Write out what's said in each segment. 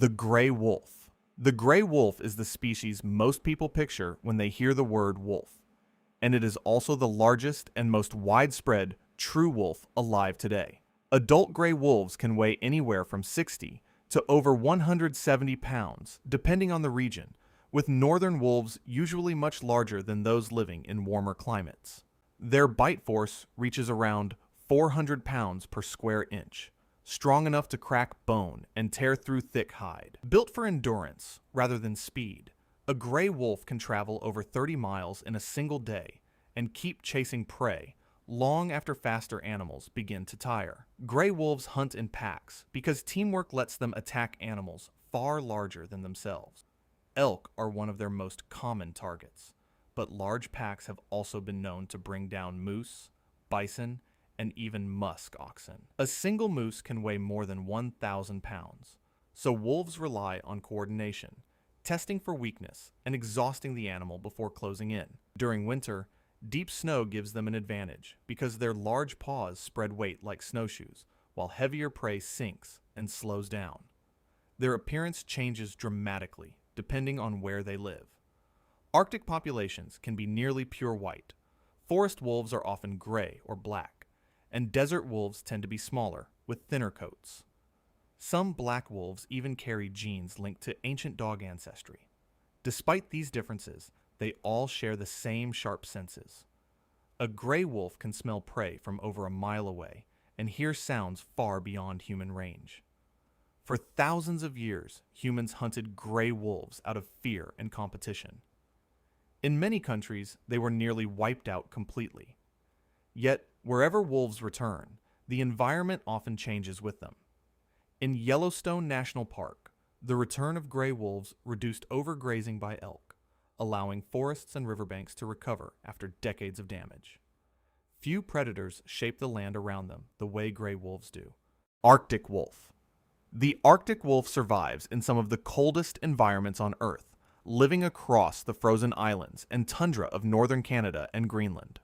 The gray wolf. The gray wolf is the species most people picture when they hear the word wolf, and it is also the largest and most widespread true wolf alive today. Adult gray wolves can weigh anywhere from 60 to over 170 pounds, depending on the region, with northern wolves usually much larger than those living in warmer climates. Their bite force reaches around 400 pounds per square inch, strong enough to crack bone and tear through thick hide. Built for endurance rather than speed, a gray wolf can travel over 30 miles in a single day and keep chasing prey long after faster animals begin to tire. Gray wolves hunt in packs because teamwork lets them attack animals far larger than themselves. Elk are one of their most common targets, but large packs have also been known to bring down moose, bison, and even musk oxen. A single moose can weigh more than 1,000 pounds, so wolves rely on coordination, testing for weakness, and exhausting the animal before closing in. During winter, deep snow gives them an advantage because their large paws spread weight like snowshoes, while heavier prey sinks and slows down. Their appearance changes dramatically depending on where they live. Arctic populations can be nearly pure white. Forest wolves are often gray or black, and desert wolves tend to be smaller, with thinner coats. Some black wolves even carry genes linked to ancient dog ancestry. Despite these differences, they all share the same sharp senses. A gray wolf can smell prey from over a mile away and hear sounds far beyond human range. For thousands of years, humans hunted gray wolves out of fear and competition. In many countries, they were nearly wiped out completely. Yet, wherever wolves return, the environment often changes with them. In Yellowstone National Park, the return of gray wolves reduced overgrazing by elk, allowing forests and riverbanks to recover after decades of damage. Few predators shape the land around them the way gray wolves do. Arctic wolf. The Arctic wolf survives in some of the coldest environments on Earth, living across the frozen islands and tundra of northern Canada and Greenland.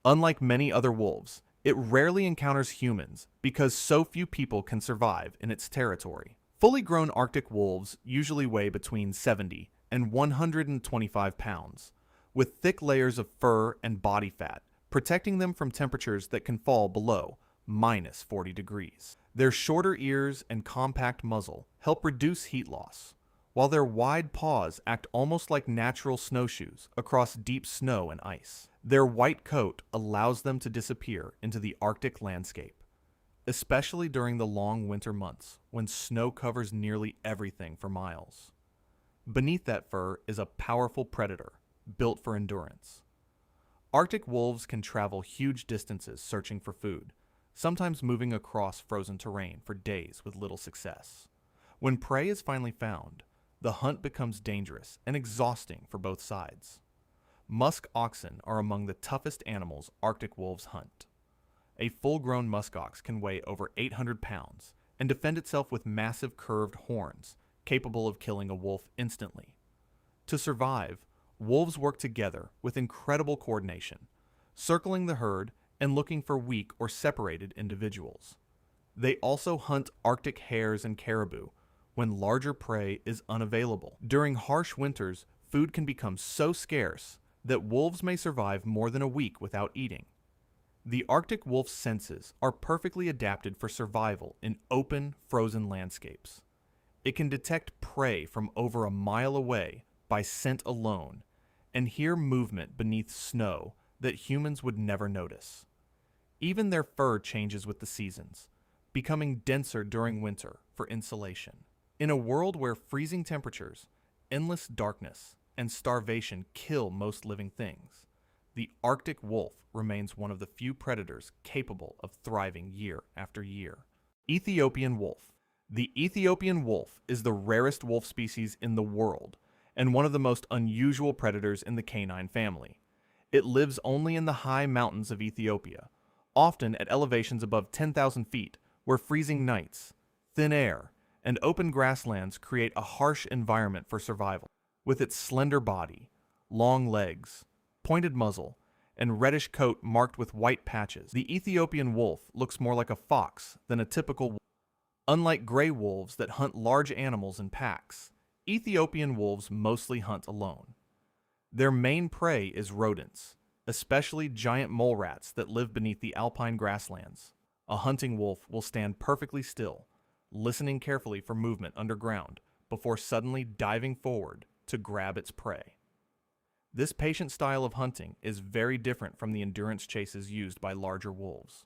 Unlike many other wolves, it rarely encounters humans because so few people can survive in its territory. Fully grown Arctic wolves usually weigh between 70 and 125 pounds, with thick layers of fur and body fat, protecting them from temperatures that can fall below minus 40 degrees. Their shorter ears and compact muzzle help reduce heat loss, while their wide paws act almost like natural snowshoes across deep snow and ice. Their white coat allows them to disappear into the Arctic landscape, especially during the long winter months when snow covers nearly everything for miles. Beneath that fur is a powerful predator, built for endurance. Arctic wolves can travel huge distances searching for food, sometimes moving across frozen terrain for days with little success. When prey is finally found, the hunt becomes dangerous and exhausting for both sides. Musk oxen are among the toughest animals Arctic wolves hunt. A full-grown musk ox can weigh over 800 pounds and defend itself with massive curved horns, capable of killing a wolf instantly. To survive, wolves work together with incredible coordination, circling the herd and looking for weak or separated individuals. They also hunt Arctic hares and caribou when larger prey is unavailable. During harsh winters, food can become so scarce that wolves may survive more than a week without eating. The Arctic wolf's senses are perfectly adapted for survival in open, frozen landscapes. It can detect prey from over a mile away by scent alone and hear movement beneath snow that humans would never notice. Even their fur changes with the seasons, becoming denser during winter for insulation. In a world where freezing temperatures, endless darkness, and starvation kill most living things, the Arctic wolf remains one of the few predators capable of thriving year after year. Ethiopian wolf. The Ethiopian wolf is the rarest wolf species in the world and one of the most unusual predators in the canine family. It lives only in the high mountains of Ethiopia, often at elevations above 10,000 feet, where freezing nights, thin air, and open grasslands create a harsh environment for survival. With its slender body, long legs, pointed muzzle, and reddish coat marked with white patches, the Ethiopian wolf looks more like a fox than a typical wolf. Unlike gray wolves that hunt large animals in packs, Ethiopian wolves mostly hunt alone. Their main prey is rodents, especially giant mole rats that live beneath the alpine grasslands. A hunting wolf will stand perfectly still, listening carefully for movement underground before suddenly diving forward to grab its prey. This patient style of hunting is very different from the endurance chases used by larger wolves.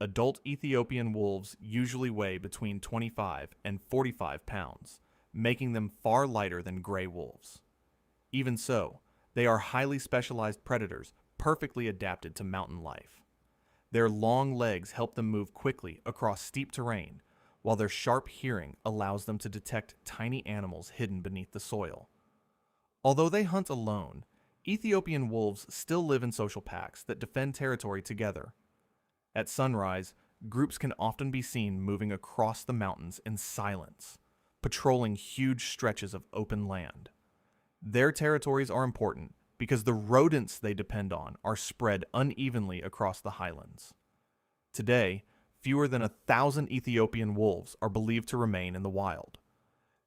Adult Ethiopian wolves usually weigh between 25 and 45 pounds, making them far lighter than gray wolves. Even so, they are highly specialized predators perfectly adapted to mountain life. Their long legs help them move quickly across steep terrain, while their sharp hearing allows them to detect tiny animals hidden beneath the soil. Although they hunt alone, Ethiopian wolves still live in social packs that defend territory together. At sunrise, groups can often be seen moving across the mountains in silence, patrolling huge stretches of open land. Their territories are important because the rodents they depend on are spread unevenly across the highlands. Today, fewer than 1,000 Ethiopian wolves are believed to remain in the wild.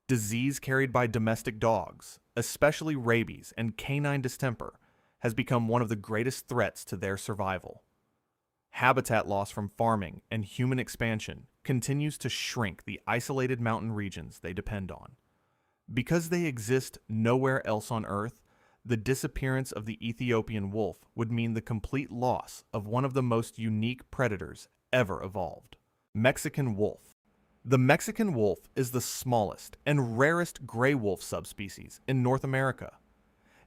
Disease carried by domestic dogs, especially rabies and canine distemper, has become one of the greatest threats to their survival. Habitat loss from farming and human expansion continues to shrink the isolated mountain regions they depend on. Because they exist nowhere else on Earth, the disappearance of the Ethiopian wolf would mean the complete loss of one of the most unique predators ever evolved. Mexican wolf. The Mexican wolf is the smallest and rarest gray wolf subspecies in North America.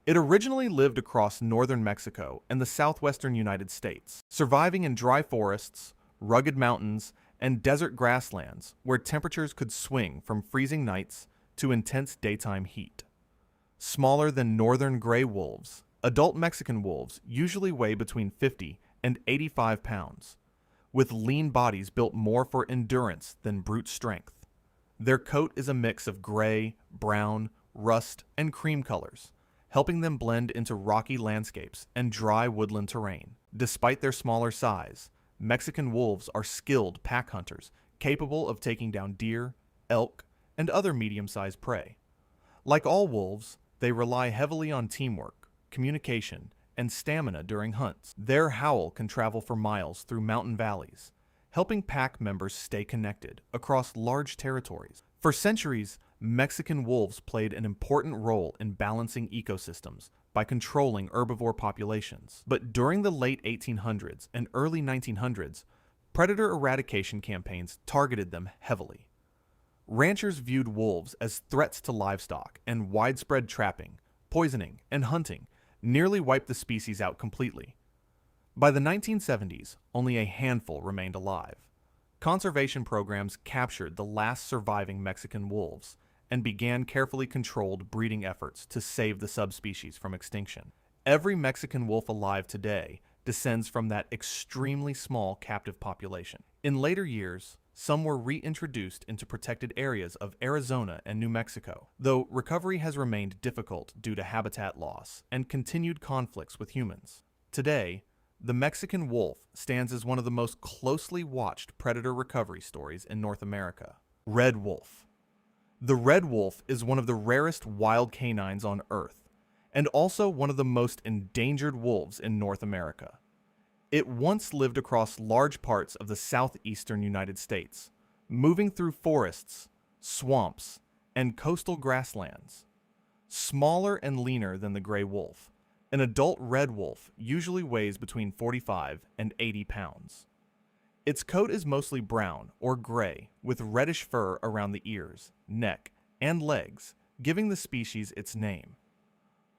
It originally lived across northern Mexico and the southwestern United States, surviving in dry forests, rugged mountains, and desert grasslands where temperatures could swing from freezing nights to intense daytime heat. Smaller than northern gray wolves, adult Mexican wolves usually weigh between 50 and 85 pounds, with lean bodies built more for endurance than brute strength. Their coat is a mix of gray, brown, rust, and cream colors, helping them blend into rocky landscapes and dry woodland terrain. Despite their smaller size, Mexican wolves are skilled pack hunters capable of taking down deer, elk, and other medium-sized prey. Like all wolves, they rely heavily on teamwork, communication, and stamina during hunts. Their howl can travel for miles through mountain valleys, helping pack members stay connected across large territories. For centuries, Mexican wolves played an important role in balancing ecosystems by controlling herbivore populations. But during the late 1800s and early 1900s, predator eradication campaigns targeted them heavily. Ranchers viewed wolves as threats to livestock, and widespread trapping, poisoning, and hunting nearly wiped the species out completely. By the 1970s, only a handful remained alive. Conservation programs captured the last surviving Mexican wolves and began carefully controlled breeding efforts to save the subspecies from extinction. Every Mexican wolf alive today descends from that extremely small captive population. In later years, some were reintroduced into protected areas of Arizona and New Mexico, though recovery has remained difficult due to habitat loss and continued conflicts with humans. Today, the Mexican wolf stands as one of the most closely watched predator recovery stories in North America. Red wolf. The red wolf is one of the rarest wild canines on Earth, and also one of the most endangered wolves in North America. It once lived across large parts of the southeastern United States, moving through forests, swamps, and coastal grasslands. Smaller and leaner than the gray wolf, an adult red wolf usually weighs between 45 and 80 pounds. Its coat is mostly brown or gray, with reddish fur around the ears, neck, and legs, giving the species its name.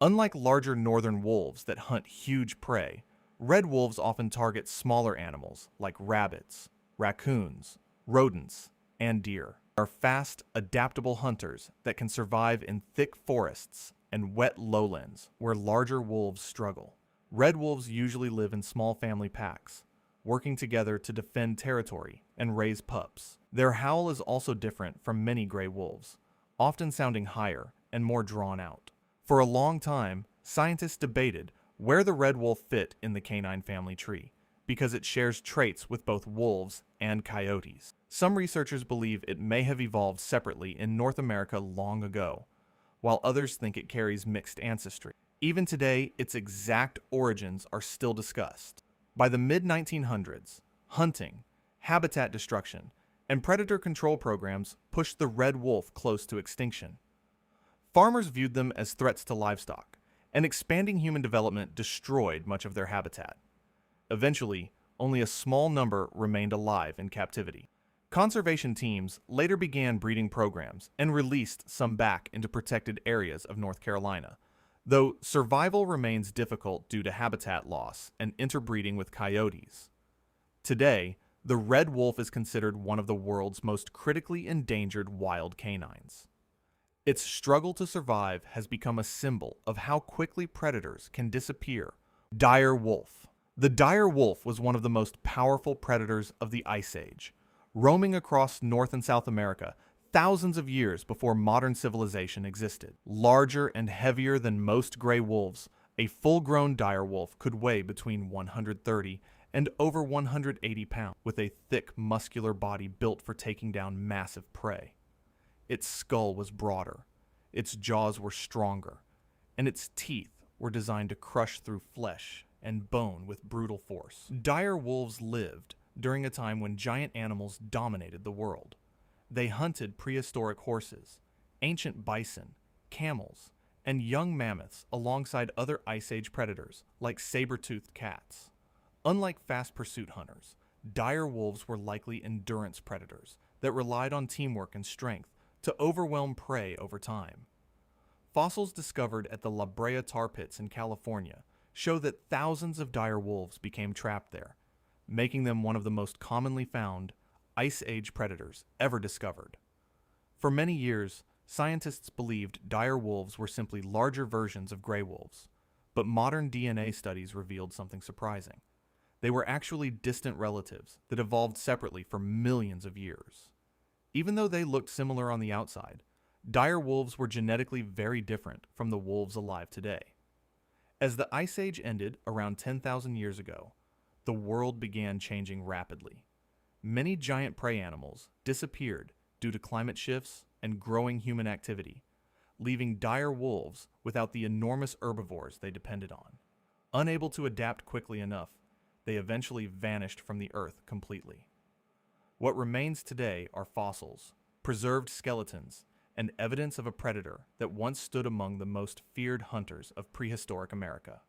Unlike larger northern wolves that hunt huge prey, red wolves often target smaller animals like rabbits, raccoons, rodents, and deer. They are fast, adaptable hunters that can survive in thick forests and wet lowlands where larger wolves struggle. Red wolves usually live in small family packs, working together to defend territory and raise pups. Their howl is also different from many gray wolves, often sounding higher and more drawn out. For a long time, scientists debated where the red wolf fit in the canine family tree, because it shares traits with both wolves and coyotes. Some researchers believe it may have evolved separately in North America long ago, while others think it carries mixed ancestry. Even today, its exact origins are still discussed. By the mid-1900s, hunting, habitat destruction, and predator control programs pushed the red wolf close to extinction. Farmers viewed them as threats to livestock, and expanding human development destroyed much of their habitat. Eventually, only a small number remained alive in captivity. Conservation teams later began breeding programs and released some back into protected areas of North Carolina, though survival remains difficult due to habitat loss and interbreeding with coyotes. Today, the red wolf is considered one of the world's most critically endangered wild canines. Its struggle to survive has become a symbol of how quickly predators can disappear. Dire wolf. The dire wolf was one of the most powerful predators of the Ice Age, roaming across North and South America thousands of years before modern civilization existed. Larger and heavier than most gray wolves, a full-grown dire wolf could weigh between 130 and over 180 pounds, with a thick, muscular body built for taking down massive prey. Its skull was broader, its jaws were stronger, and its teeth were designed to crush through flesh and bone with brutal force. Dire wolves lived during a time when giant animals dominated the world. They hunted prehistoric horses, ancient bison, camels, and young mammoths alongside other Ice Age predators like saber-toothed cats. Unlike fast pursuit hunters, dire wolves were likely endurance predators that relied on teamwork and strength to overwhelm prey over time. Fossils discovered at the La Brea tar pits in California show that thousands of dire wolves became trapped there, making them one of the most commonly found Ice Age predators ever discovered. For many years, scientists believed dire wolves were simply larger versions of gray wolves, but modern DNA studies revealed something surprising. They were actually distant relatives that evolved separately for millions of years. Even though they looked similar on the outside, dire wolves were genetically very different from the wolves alive today. As the Ice Age ended around 10,000 years ago, the world began changing rapidly. Many giant prey animals disappeared due to climate shifts and growing human activity, leaving dire wolves without the enormous herbivores they depended on. Unable to adapt quickly enough, they eventually vanished from the earth completely. What remains today are fossils, preserved skeletons, and evidence of a predator that once stood among the most feared hunters of prehistoric America.